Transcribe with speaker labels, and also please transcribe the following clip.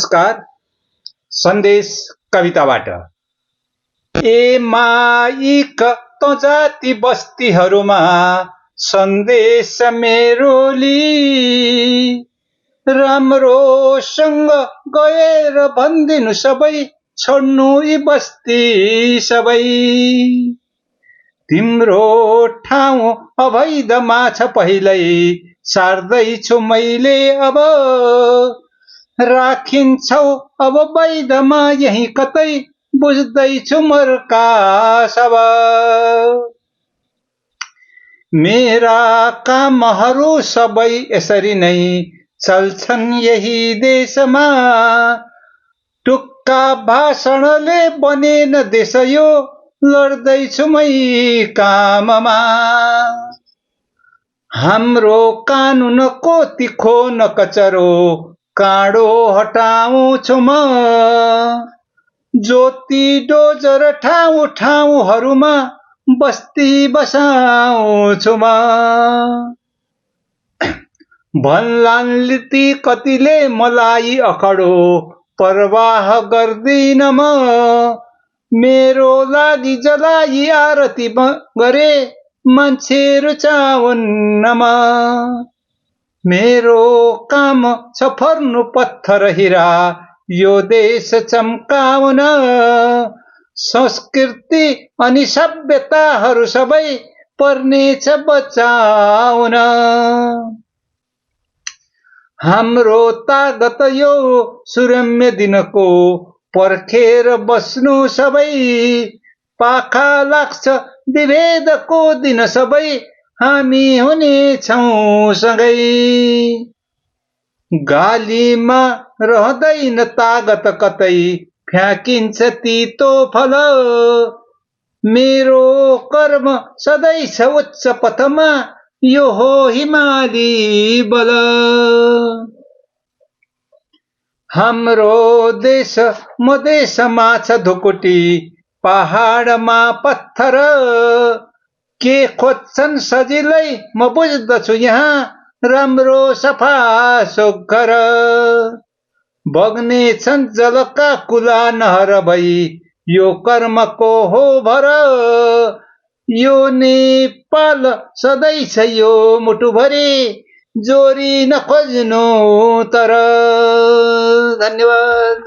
Speaker 1: नमस्कार। सन्देश कविताबाट। ए माइक त जाति बस्तीहरूमा सन्देश मेरो ली, राम्रोसँग गएर भन्दिनु सबै, छोड्नु यी बस्ती सबै। तिम्रो ठाउँ अवैधमा छ पहिल्यै सार्दैछु मैले अब, राखिन्छौ अब वैधमा यही कतै, बुझ्दैछु मर्का सब। मेरा कामहरू सबै यसरी नै चल्छन् यही देशमा, टुक्का भाषणले बनेन देश यो, लड्दैछु मै काममा। हाम्रो कानुनको तिखो न कचरो काँडो हटाउँछु म, ज्योति डोजर ठाउँ ठाउँहरूमा बस्ती बसाउँछु म। भन्लान् ती कतिले मलाई अखडो परवाह गर्दिन म, मेरो लागि जलाई आरती गरे मान्छे रुचाउन्न म। मेरो काम छ फर्नु पत्थर हिरा यो देश चम्काउन, संस्कृति अनि सभ्यताहरू सबै पर्नेछ बचाउन। हाम्रो तागत यो सुरम्य दिनको पर्खेर बस्नु सबै, पाखा लाग्छ विभेदको दिन सबै, हामी हुनेछौँ सँगै। गालीमा रहँदैन तागत कतै, फ्याँकिन्छ तीतो फल, मेरो कर्म सधैँ छ उच्च पथमा, यो हो हिमाली बल। हाम्रो देश मधेसमा छ ढुकुटी, पहाडमा पत्थर, के खोज्छन् सजिलै म बुझ्दछु यहाँ, राम्रो सफा सुग्घर। बग्नेछन् जलका कुला नहर भई, यो कर्मको हो भर, यो नेपाल सधैँ छ यो मुटुभरि, जोरी नखोज्नु तर। धन्यवाद।